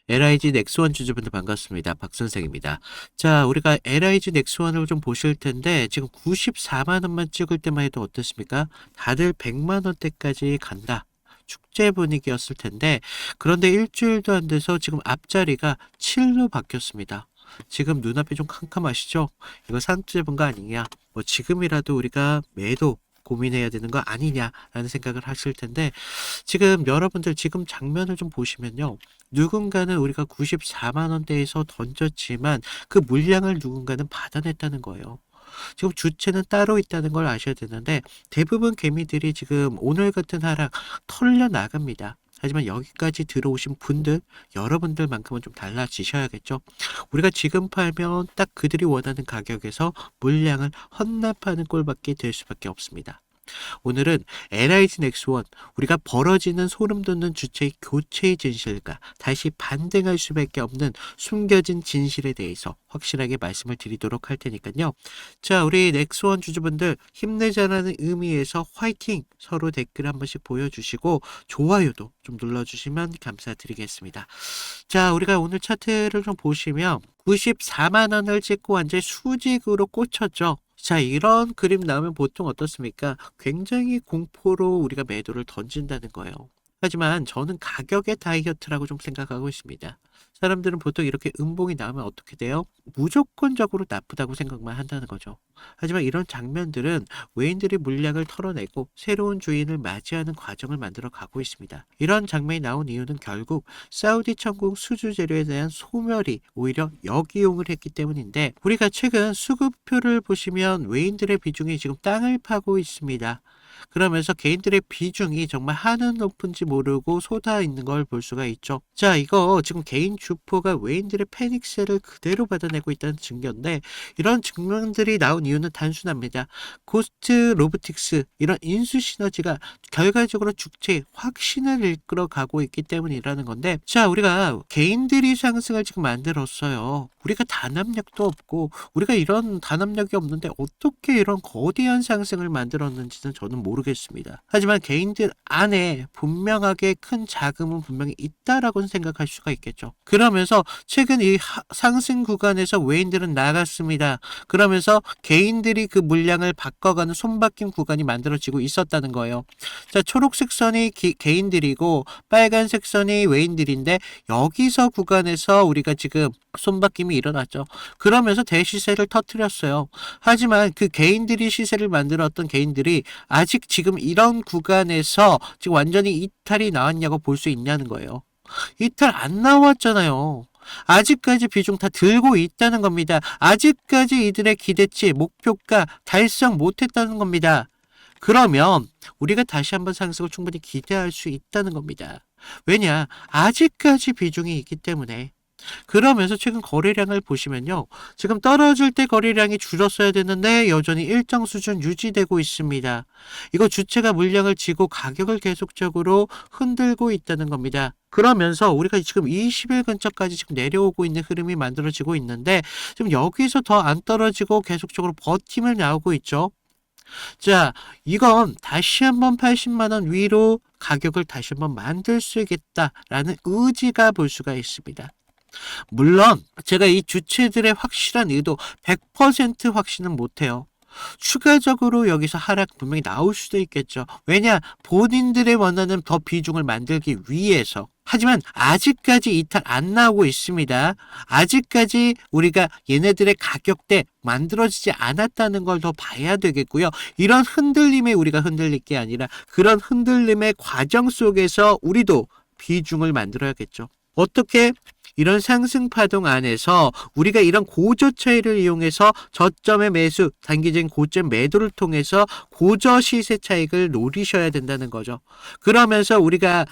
LIG 넥스원 주주분들 반갑습니다. 박 선생입니다. 자, 우리가 LIG 넥스원을 좀 보실 텐데 지금 94만 원만 찍을 때만 해도 어떻습니까? 다들 100만 원대까지 간다. 축제 분위기였을 텐데 그런데 일주일도 안 돼서 지금 앞자리가 7로 바뀌었습니다. 지금 눈앞이 좀 캄캄하시죠? 이거 산투제분 거 아니냐? 뭐 지금이라도 우리가 매도 고민해야 되는 거 아니냐라는 생각을 하실 텐데 지금 여러분들 지금 장면을 좀 보시면요. 누군가는 우리가 94만 원대에서 던졌지만 그 물량을 누군가는 받아냈다는 거예요. 지금 주체는 따로 있다는 걸 아셔야 되는데 대부분 개미들이 지금 오늘 같은 하락 털려 나갑니다. 하지만 여기까지 들어오신 분들, 여러분들만큼은 좀 달라지셔야겠죠. 우리가 지금 팔면 딱 그들이 원하는 가격에서 물량을 헌납하는 꼴밖에 될 수밖에 없습니다. 오늘은 LIG 넥스원, 우리가 벌어지는 소름 돋는 주체의 교체의 진실과 다시 반등할 수밖에 없는 숨겨진 진실에 대해서 확실하게 말씀을 드리도록 할 테니까요. 자, 우리 넥스원 주주분들 힘내자라는 의미에서 화이팅! 서로 댓글 한 번씩 보여주시고 좋아요도 좀 눌러주시면 감사드리겠습니다. 자, 우리가 오늘 차트를 좀 보시면 94만 원을 찍고 완전 수직으로 꽂혔죠. 자, 이런 그림 나오면 보통 어떻습니까? 굉장히 공포로 우리가 매도를 던진다는 거예요. 하지만 저는 가격의 다이어트라고 좀 생각하고 있습니다. 사람들은 보통 이렇게 음봉이 나오면 어떻게 돼요? 무조건적으로 나쁘다고 생각만 한다는 거죠. 하지만 이런 장면들은 외인들이 물량을 털어내고 새로운 주인을 맞이하는 과정을 만들어 가고 있습니다. 이런 장면이 나온 이유는 결국 사우디 천국 수주 재료에 대한 소멸이 오히려 역이용을 했기 때문인데 우리가 최근 수급표를 보시면 외인들의 비중이 지금 땅을 파고 있습니다. 그러면서 개인들의 비중이 정말 하늘 높은지 모르고 솟아 있는 걸 볼 수가 있죠. 자, 이거 지금 개인 주포가 외인들의 패닉셀을 그대로 받아내고 있다는 증거인데 이런 증명들이 나온 이유는 단순합니다. 고스트 로보틱스 이런 인수 시너지가 결과적으로 주체의 확신을 이끌어 가고 있기 때문이라는 건데 자, 우리가 개인들이 상승을 지금 만들었어요. 우리가 단합력도 없고 우리가 이런 단합력이 없는데 어떻게 이런 거대한 상승을 만들었는지는 저는 모르겠습니다. 하지만 개인들 안에 분명하게 큰 자금은 분명히 있다라고 생각할 수가 있겠죠. 그러면서 최근 이 상승 구간에서 외인들은 나갔습니다. 그러면서 개인들이 그 물량을 바꿔가는 손바뀜 구간이 만들어지고 있었다는 거예요. 자, 초록색 선이 개인들이고 빨간색 선이 외인들인데 여기서 구간에서 우리가 지금 손바뀜이 일어났죠. 그러면서 대시세를 터뜨렸어요. 하지만 그 개인들이 시세를 만들었던 개인들이 아직 지금 이런 구간에서 지금 완전히 이탈이 나왔냐고 볼 수 있냐는 거예요. 이탈 안 나왔잖아요. 아직까지 비중 다 들고 있다는 겁니다. 아직까지 이들의 기대치, 목표가 달성 못했다는 겁니다. 그러면 우리가 다시 한번 상승을 충분히 기대할 수 있다는 겁니다. 왜냐? 아직까지 비중이 있기 때문에. 그러면서 최근 거래량을 보시면요. 지금 떨어질 때 거래량이 줄었어야 되는데 여전히 일정 수준 유지되고 있습니다. 이거 주체가 물량을 쥐고 가격을 계속적으로 흔들고 있다는 겁니다. 그러면서 우리가 지금 20일 근처까지 지금 내려오고 있는 흐름이 만들어지고 있는데 지금 여기서 더 안 떨어지고 계속적으로 버팀을 나오고 있죠. 자, 이건 다시 한번 80만 원 위로 가격을 다시 한번 만들 수 있겠다라는 의지가 볼 수가 있습니다. 물론 제가 이 주체들의 확실한 의도 100% 확신은 못해요. 추가적으로 여기서 하락 분명히 나올 수도 있겠죠. 왜냐? 본인들의 원하는 더 비중을 만들기 위해서. 하지만 아직까지 이탈 안 나오고 있습니다. 아직까지 우리가 얘네들의 가격대 만들어지지 않았다는 걸 더 봐야 되겠고요. 이런 흔들림에 우리가 흔들릴 게 아니라 그런 흔들림의 과정 속에서 우리도 비중을 만들어야겠죠. 어떻게? 이런 상승 파동 안에서 우리가 이런 고저 차이를 이용해서 저점의 매수, 단기적인 고점 매도를 통해서 고저 시세 차익을 노리셔야 된다는 거죠. 그러면서 우리가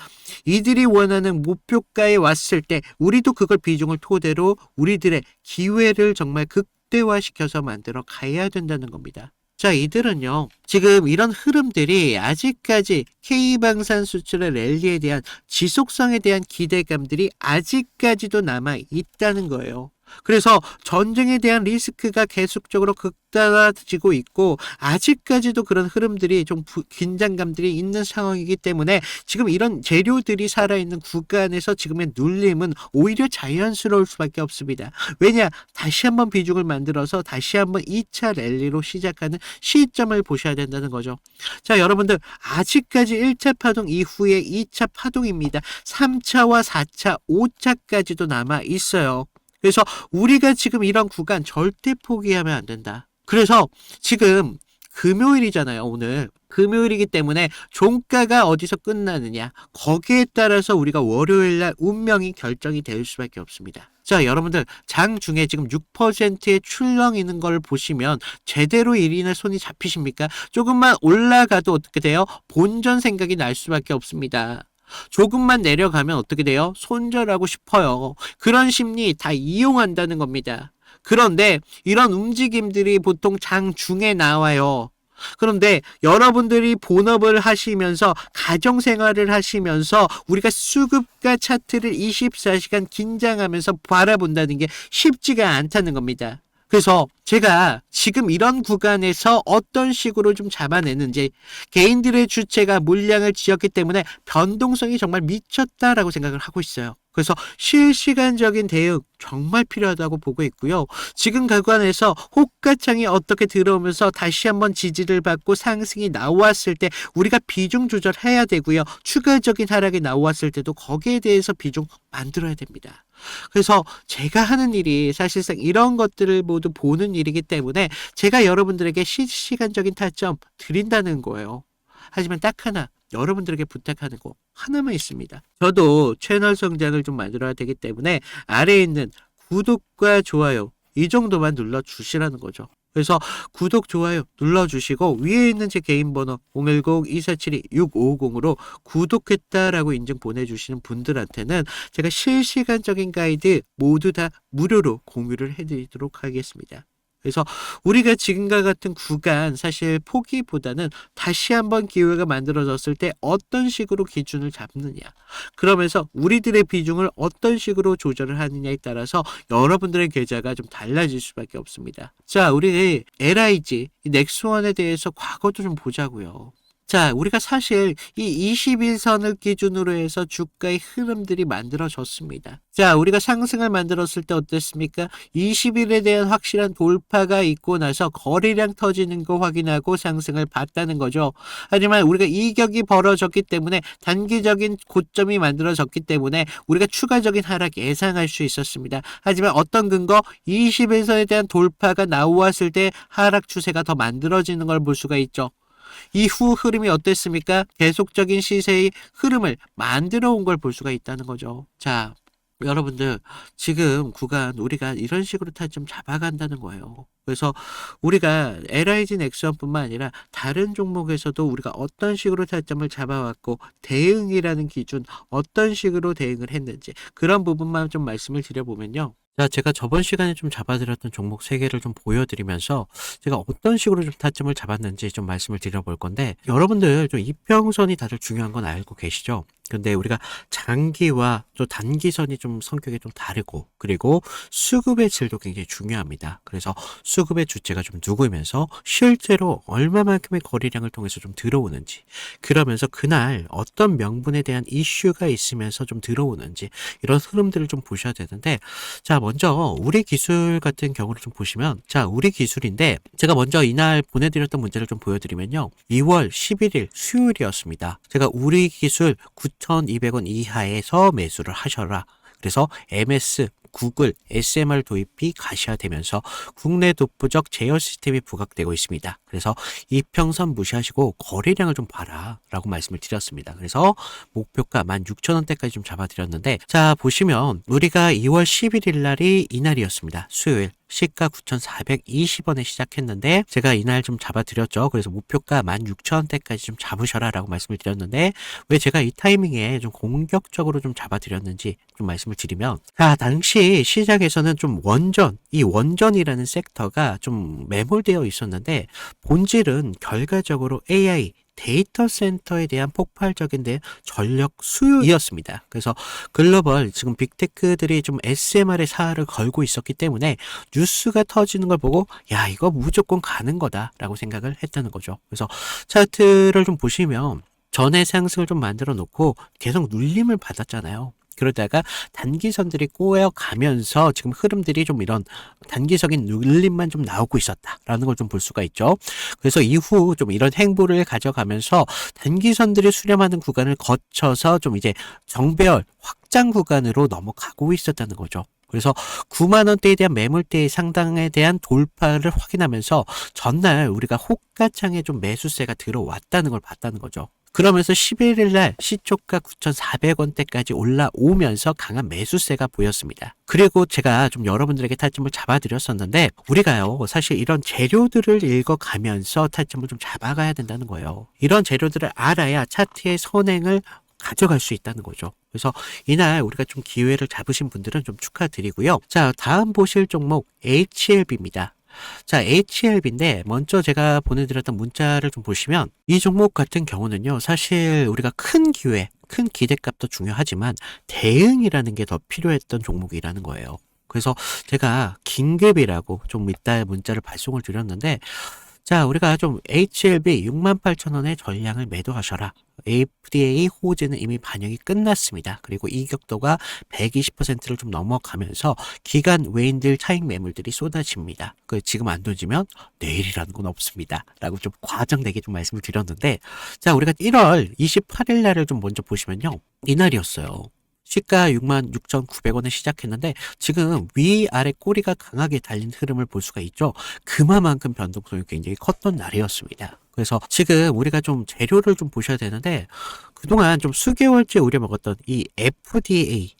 이들이 원하는 목표가에 왔을 때 우리도 그걸 비중을 토대로 우리들의 기회를 정말 극대화시켜서 만들어 가야 된다는 겁니다. 자, 이들은요, 지금 이런 흐름들이 아직까지 K방산 수출의 랠리에 대한 지속성에 대한 기대감들이 아직까지도 남아 있다는 거예요. 그래서 전쟁에 대한 리스크가 계속적으로 극단화지고 있고 아직까지도 그런 흐름들이 좀 긴장감들이 있는 상황이기 때문에 지금 이런 재료들이 살아있는 구간에서 지금의 눌림은 오히려 자연스러울 수밖에 없습니다. 왜냐? 다시 한번 비중을 만들어서 다시 한번 2차 랠리로 시작하는 시점을 보셔야 된다는 거죠. 자, 여러분들 아직까지 1차 파동 이후에 2차 파동입니다. 3차와 4차, 5차까지도 남아 있어요. 그래서 우리가 지금 이런 구간 절대 포기하면 안 된다. 그래서 지금 금요일이잖아요, 오늘. 금요일이기 때문에 종가가 어디서 끝나느냐. 거기에 따라서 우리가 월요일날 운명이 결정이 될 수밖에 없습니다. 자, 여러분들 장 중에 지금 6%의 출렁 있는 걸 보시면 제대로 일인의 손이 잡히십니까? 조금만 올라가도 어떻게 돼요? 본전 생각이 날 수밖에 없습니다. 조금만 내려가면 어떻게 돼요? 손절하고 싶어요. 그런 심리 다 이용한다는 겁니다. 그런데 이런 움직임들이 보통 장 중에 나와요. 그런데 여러분들이 본업을 하시면서 가정생활을 하시면서 우리가 수급과 차트를 24시간 긴장하면서 바라본다는 게 쉽지가 않다는 겁니다. 그래서 제가 지금 이런 구간에서 어떤 식으로 좀 잡아내는지 개인들의 주체가 물량을 지었기 때문에 변동성이 정말 미쳤다라고 생각을 하고 있어요. 그래서 실시간적인 대응 정말 필요하다고 보고 있고요. 지금 구간에서 호가창이 어떻게 들어오면서 다시 한번 지지를 받고 상승이 나왔을 때 우리가 비중 조절해야 되고요. 추가적인 하락이 나왔을 때도 거기에 대해서 비중 만들어야 됩니다. 그래서 제가 하는 일이 사실상 이런 것들을 모두 보는 일이기 때문에 제가 여러분들에게 실시간적인 타점 드린다는 거예요. 하지만 딱 하나 여러분들에게 부탁하는 거 하나만 있습니다. 저도 채널 성장을 좀 만들어야 되기 때문에 아래에 있는 구독과 좋아요 이 정도만 눌러주시라는 거죠. 그래서 구독, 좋아요 눌러주시고 위에 있는 제 개인 번호 010-2472-6550으로 구독했다라고 인증 보내주시는 분들한테는 제가 실시간적인 가이드 모두 다 무료로 공유를 해드리도록 하겠습니다. 그래서 우리가 지금과 같은 구간 사실 포기보다는 다시 한번 기회가 만들어졌을 때 어떤 식으로 기준을 잡느냐, 그러면서 우리들의 비중을 어떤 식으로 조절을 하느냐에 따라서 여러분들의 계좌가 좀 달라질 수밖에 없습니다. 자, 우리 LIG 넥스원에 대해서 과거도 좀 보자고요. 자, 우리가 사실 이 21선을 기준으로 해서 주가의 흐름들이 만들어졌습니다. 자, 우리가 상승을 만들었을 때 어땠습니까? 20일에 대한 확실한 돌파가 있고 나서 거래량 터지는 거 확인하고 상승을 봤다는 거죠. 하지만 우리가 이격이 벌어졌기 때문에 단기적인 고점이 만들어졌기 때문에 우리가 추가적인 하락 예상할 수 있었습니다. 하지만 어떤 근거? 21선에 대한 돌파가 나왔을 때 하락 추세가 더 만들어지는 걸 볼 수가 있죠. 이후 흐름이 어땠습니까? 계속적인 시세의 흐름을 만들어 온 걸 볼 수가 있다는 거죠. 자, 여러분들 지금 구간 우리가 이런 식으로 타점 잡아간다는 거예요. 그래서 우리가 LIG 넥스원뿐만 아니라 다른 종목에서도 우리가 어떤 식으로 타점을 잡아왔고 대응이라는 기준 어떤 식으로 대응을 했는지 그런 부분만 좀 말씀을 드려보면요. 자, 제가 저번 시간에 좀 잡아드렸던 종목 3개를 좀 보여드리면서 제가 어떤 식으로 좀 타점을 잡았는지 좀 말씀을 드려볼 건데 여러분들 좀 이평선이 다들 중요한 건 알고 계시죠? 근데 우리가 장기와 또 단기선이 좀 성격이 좀 다르고 그리고 수급의 질도 굉장히 중요합니다. 그래서 수급의 주체가 좀 누구면서 실제로 얼마만큼의 거래량을 통해서 좀 들어오는지 그러면서 그날 어떤 명분에 대한 이슈가 있으면서 좀 들어오는지 이런 흐름들을 좀 보셔야 되는데 자, 먼저 우리 기술 같은 경우를 좀 보시면 자, 우리 기술인데 제가 먼저 이날 보내드렸던 문제를 좀 보여드리면요. 2월 11일 수요일이었습니다. 제가 우리 기술 9,200원 이하에서 매수를 하셔라. 그래서 MS, 구글, SMR 도입이 가시화되면서 국내 독보적 제어 시스템이 부각되고 있습니다. 그래서 이평선 무시하시고 거래량을 좀 봐라 라고 말씀을 드렸습니다. 그래서 목표가 16,000원대까지 좀 잡아드렸는데 자, 보시면 우리가 2월 11일 날이 이날이었습니다. 수요일. 시가 9,420원에 시작했는데 제가 이날 좀 잡아드렸죠. 그래서 목표가 16,000원대까지 좀 잡으셔라 라고 말씀을 드렸는데 왜 제가 이 타이밍에 좀 공격적으로 좀 잡아드렸는지 좀 말씀을 드리면 자, 당시 시장에서는 좀 이 원전이라는 섹터가 좀 매몰되어 있었는데 본질은 결과적으로 AI 데이터 센터에 대한 폭발적인 전력 수요이었습니다. 그래서 글로벌 지금 빅테크들이 좀 SMR의 사활을 걸고 있었기 때문에 뉴스가 터지는 걸 보고 야, 이거 무조건 가는 거다라고 생각을 했다는 거죠. 그래서 차트를 좀 보시면 전의 상승을 좀 만들어 놓고 계속 눌림을 받았잖아요. 그러다가 단기선들이 꼬여가면서 지금 흐름들이 좀 이런 단기적인 눌림만 좀 나오고 있었다라는 걸 좀 볼 수가 있죠. 그래서 이후 좀 이런 행보를 가져가면서 단기선들이 수렴하는 구간을 거쳐서 좀 이제 정배열 확장 구간으로 넘어가고 있었다는 거죠. 그래서 9만 원대에 대한 매물대의 상당에 대한 돌파를 확인하면서 전날 우리가 호가창에 좀 매수세가 들어왔다는 걸 봤다는 거죠. 그러면서 11일 날 시초가 9,400원대까지 올라오면서 강한 매수세가 보였습니다. 그리고 제가 좀 여러분들에게 타점을 잡아드렸었는데 우리가요 사실 이런 재료들을 읽어가면서 타점을 좀 잡아가야 된다는 거예요. 이런 재료들을 알아야 차트의 선행을 가져갈 수 있다는 거죠. 그래서 이날 우리가 좀 기회를 잡으신 분들은 좀 축하드리고요. 자, 다음 보실 종목 HLB입니다. 자, HLB인데 먼저 제가 보내드렸던 문자를 좀 보시면 이 종목 같은 경우는요 사실 우리가 큰 기회, 큰 기대값도 중요하지만 대응이라는 게 더 필요했던 종목이라는 거예요. 그래서 제가 긴급이라고 좀 이따 문자를 발송을 드렸는데 자, 우리가 좀 HLB 68,000원의 전량을 매도하셔라. FDA 호재는 이미 반영이 끝났습니다. 그리고 이격도가 120%를 좀 넘어가면서 기간 외인들 차익 매물들이 쏟아집니다. 지금 안 던지면 내일이라는 건 없습니다. 라고 좀 과장되게 좀 말씀을 드렸는데 자, 우리가 1월 28일 날을 좀 먼저 보시면요. 이날이었어요. 시가 66,900원에 시작했는데 지금 위아래 꼬리가 강하게 달린 흐름을 볼 수가 있죠. 그만큼 변동성이 굉장히 컸던 날이었습니다. 그래서 지금 우리가 좀 재료를 좀 보셔야 되는데 그동안 좀 수개월째 우려먹었던 이 FDA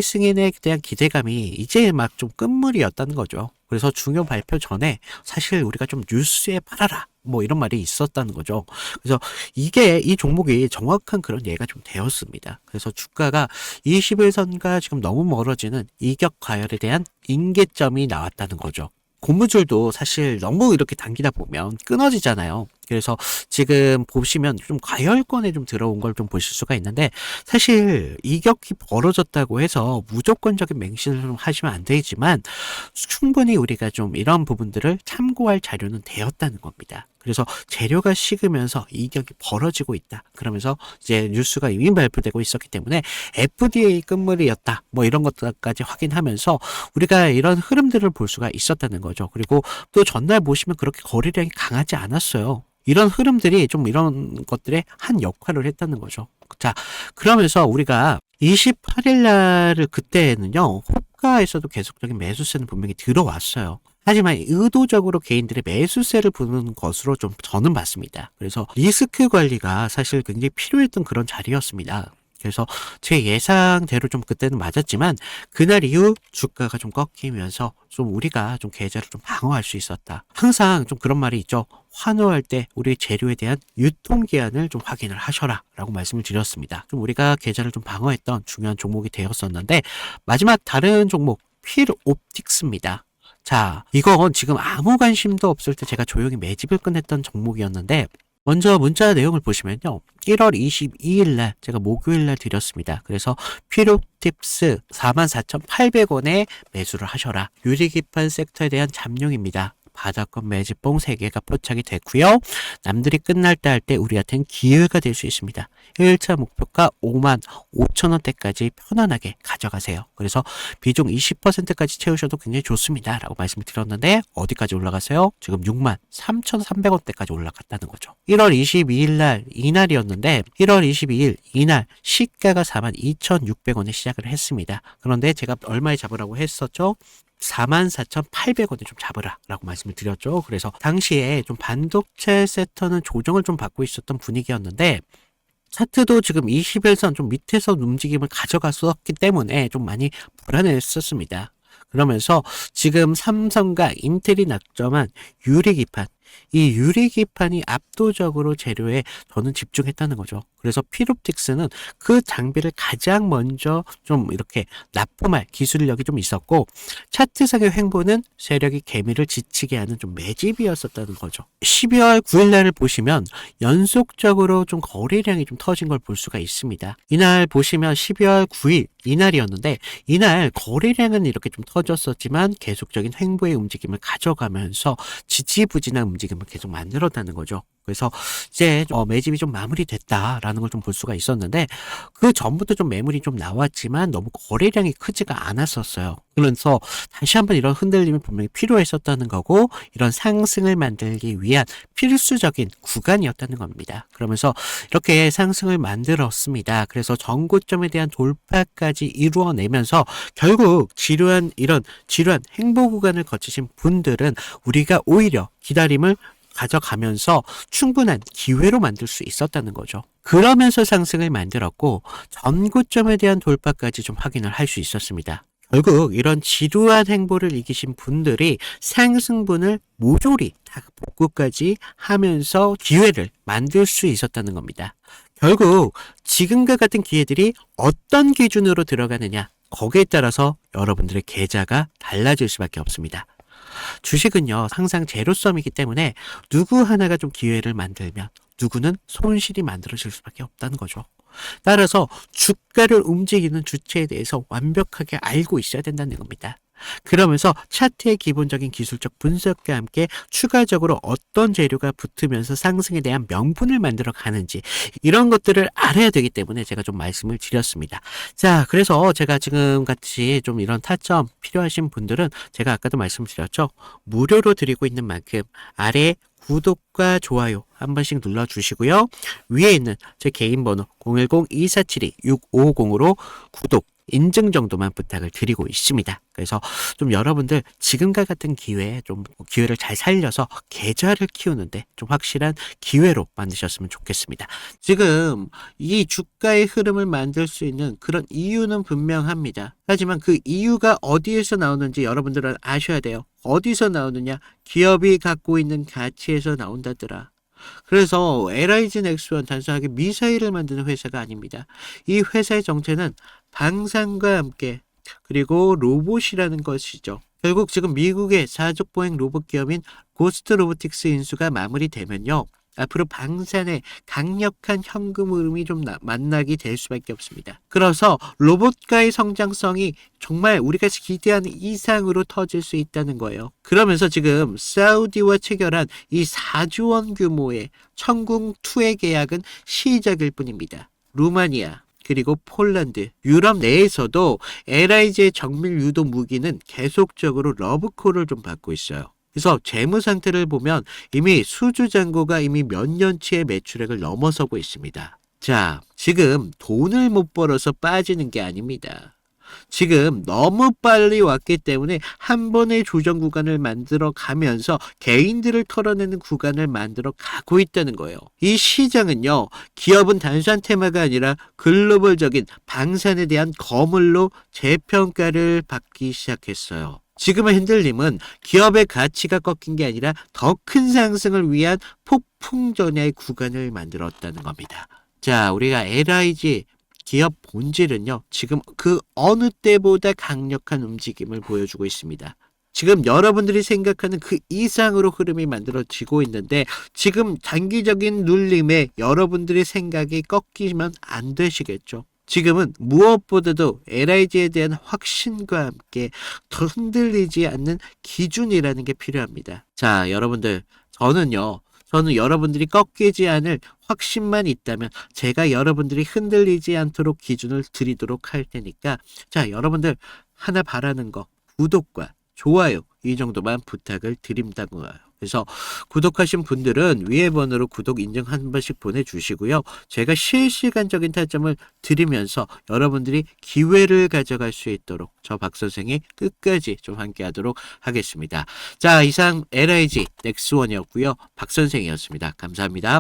승인에 대한 기대감이 이제 막 좀 끝물이었다는 거죠. 그래서 중요 발표 전에 사실 우리가 좀 뉴스에 팔아라 뭐 이런 말이 있었다는 거죠. 그래서 이 종목이 정확한 그런 예가 좀 되었습니다. 그래서 주가가 21선과 지금 너무 멀어지는 이격 과열에 대한 임계점이 나왔다는 거죠. 고무줄도 사실 너무 이렇게 당기다 보면 끊어지잖아요. 그래서 지금 보시면 좀 과열권에 좀 들어온 걸 좀 보실 수가 있는데 사실 이격이 벌어졌다고 해서 무조건적인 맹신을 좀 하시면 안 되지만 충분히 우리가 좀 이런 부분들을 참고할 자료는 되었다는 겁니다. 그래서 재료가 식으면서 이격이 벌어지고 있다. 그러면서 이제 뉴스가 이미 발표되고 있었기 때문에 FDA 끝물이었다. 뭐 이런 것들까지 확인하면서 우리가 이런 흐름들을 볼 수가 있었다는 거죠. 그리고 또 전날 보시면 그렇게 거래량이 강하지 않았어요. 이런 흐름들이 좀 이런 것들에 한 역할을 했다는 거죠. 자, 그러면서 우리가 28일 날을 그때는요, 호가에서도 계속적인 매수세는 분명히 들어왔어요. 하지만 의도적으로 개인들의 매수세를 부는 것으로 좀 저는 봤습니다. 그래서 리스크 관리가 사실 굉장히 필요했던 그런 자리였습니다. 그래서 제 예상대로 좀 그때는 맞았지만 그날 이후 주가가 좀 꺾이면서 좀 우리가 좀 계좌를 좀 방어할 수 있었다. 항상 좀 그런 말이 있죠. 환호할 때 우리 재료에 대한 유통기한을 좀 확인을 하셔라 라고 말씀을 드렸습니다. 좀 우리가 계좌를 좀 방어했던 중요한 종목이 되었었는데 마지막 다른 종목 필옵틱스입니다. 자, 이건 지금 아무 관심도 없을 때 제가 조용히 매집을 끝냈던 종목이었는데 먼저 문자 내용을 보시면요. 1월 22일 날 제가 목요일 날 드렸습니다. 그래서 필옵틱스 44,800원에 매수를 하셔라. 유리기판 섹터에 대한 잠룡입니다. 바닥권 매집봉 3개가 포착이 됐고요. 남들이 끝날 때 할 때 우리한테는 기회가 될 수 있습니다. 1차 목표가 55,000원대까지 편안하게 가져가세요. 그래서 비중 20%까지 채우셔도 굉장히 좋습니다. 라고 말씀을 드렸는데 어디까지 올라갔어요? 지금 63,300원대까지 올라갔다는 거죠. 1월 22일 날 이날이었는데 1월 22일 이날 시가가 42,600원에 시작을 했습니다. 그런데 제가 얼마에 잡으라고 했었죠? 44,800원에 좀 잡으라 라고 말씀을 드렸죠. 그래서 당시에 좀 반도체 섹터는 조정을 좀 받고 있었던 분위기였는데 차트도 지금 21선 좀 밑에서 움직임을 가져갔었기 때문에 좀 많이 불안했었습니다. 그러면서 지금 삼성과 인텔이 낙점한 유리기판, 이 유리기판이 압도적으로 재료에 저는 집중했다는 거죠. 그래서 필옵틱스는 그 장비를 가장 먼저 좀 이렇게 납품할 기술력이 좀 있었고, 차트상의 횡보는 세력이 개미를 지치게 하는 좀 매집이었었다는 거죠. 12월 9일 날을 보시면 연속적으로 좀 거래량이 좀 터진 걸 볼 수가 있습니다. 이날 보시면 12월 9일 이날이었는데, 이날 거래량은 이렇게 좀 터졌었지만 계속적인 횡보의 움직임을 가져가면서 지지부진한 움직임을 계속 만들었다는 거죠. 그래서 이제 매집이 좀 마무리됐다라는 걸 좀 볼 수가 있었는데, 그 전부터 좀 매물이 좀 나왔지만 너무 거래량이 크지가 않았었어요. 그래서 다시 한번 이런 흔들림이 분명히 필요했었다는 거고, 이런 상승을 만들기 위한 필수적인 구간이었다는 겁니다. 그러면서 이렇게 상승을 만들었습니다. 그래서 전고점에 대한 돌파까지 이루어내면서 결국 지루한 행보 구간을 거치신 분들은 우리가 오히려 기다림을 가져가면서 충분한 기회로 만들 수 있었다는 거죠. 그러면서 상승을 만들었고, 전고점에 대한 돌파까지 좀 확인을 할 수 있었습니다. 결국 이런 지루한 행보를 이기신 분들이 상승분을 모조리 다 복구까지 하면서 기회를 만들 수 있었다는 겁니다. 결국 지금과 같은 기회들이 어떤 기준으로 들어가느냐, 거기에 따라서 여러분들의 계좌가 달라질 수밖에 없습니다. 주식은요, 항상 제로섬이기 때문에 누구 하나가 좀 기회를 만들면 누구는 손실이 만들어질 수밖에 없다는 거죠. 따라서 주가를 움직이는 주체에 대해서 완벽하게 알고 있어야 된다는 겁니다. 그러면서 차트의 기본적인 기술적 분석과 함께 추가적으로 어떤 재료가 붙으면서 상승에 대한 명분을 만들어 가는지, 이런 것들을 알아야 되기 때문에 제가 좀 말씀을 드렸습니다. 자, 그래서 제가 지금 같이 좀 이런 타점 필요하신 분들은 제가 아까도 말씀드렸죠. 무료로 드리고 있는 만큼 아래 구독과 좋아요 한 번씩 눌러주시고요. 위에 있는 제 개인 번호 010-2472-6550으로 구독, 인증 정도만 부탁을 드리고 있습니다. 그래서 좀 여러분들 지금과 같은 기회에 좀 기회를 잘 살려서 계좌를 키우는데 좀 확실한 기회로 만드셨으면 좋겠습니다. 지금 이 주가의 흐름을 만들 수 있는 그런 이유는 분명합니다. 하지만 그 이유가 어디에서 나오는지 여러분들은 아셔야 돼요. 어디서 나오느냐? 기업이 갖고 있는 가치에서 나온다더라. 그래서 LIG 넥스원 단순하게 미사일을 만드는 회사가 아닙니다. 이 회사의 정체는 방산과 함께 그리고 로봇이라는 것이죠. 결국 지금 미국의 사족보행 로봇 기업인 고스트 로보틱스 인수가 마무리되면요, 앞으로 방산의 강력한 현금 흐름이 좀 만나게 될 수밖에 없습니다. 그래서 로봇가의 성장성이 정말 우리가 기대하는 이상으로 터질 수 있다는 거예요. 그러면서 지금 사우디와 체결한 이 4조 원 규모의 천궁2의 계약은 시작일 뿐입니다. 루마니아, 그리고 폴란드, 유럽 내에서도 LIG의 정밀 유도 무기는 계속적으로 러브콜을 좀 받고 있어요. 그래서 재무 상태를 보면 이미 수주 잔고가 이미 몇 년치의 매출액을 넘어서고 있습니다. 자, 지금 돈을 못 벌어서 빠지는 게 아닙니다. 지금 너무 빨리 왔기 때문에 한 번의 조정 구간을 만들어 가면서 개인들을 털어내는 구간을 만들어 가고 있다는 거예요. 이 시장은요, 기업은 단순한 테마가 아니라 글로벌적인 방산에 대한 거물로 재평가를 받기 시작했어요. 지금의 흔들림은 기업의 가치가 꺾인 게 아니라 더 큰 상승을 위한 폭풍 전야의 구간을 만들었다는 겁니다. 자, 우리가 LIG 기업 본질은요, 지금 그 어느 때보다 강력한 움직임을 보여주고 있습니다. 지금 여러분들이 생각하는 그 이상으로 흐름이 만들어지고 있는데, 지금 단기적인 눌림에 여러분들의 생각이 꺾이면 안 되시겠죠. 지금은 무엇보다도 LIG에 대한 확신과 함께 더 흔들리지 않는 기준이라는 게 필요합니다. 자, 여러분들, 저는 여러분들이 꺾이지 않을 확신만 있다면 제가 여러분들이 흔들리지 않도록 기준을 드리도록 할 테니까, 자, 여러분들 하나 바라는 거, 구독과 좋아요 이 정도만 부탁을 드린다고요. 그래서 구독하신 분들은 위에 번호로 구독 인증 한 번씩 보내주시고요. 제가 실시간적인 타점을 드리면서 여러분들이 기회를 가져갈 수 있도록 저 박 선생이 끝까지 좀 함께 하도록 하겠습니다. 자, 이상 LIG 넥스원이었고요. 박 선생이었습니다. 감사합니다.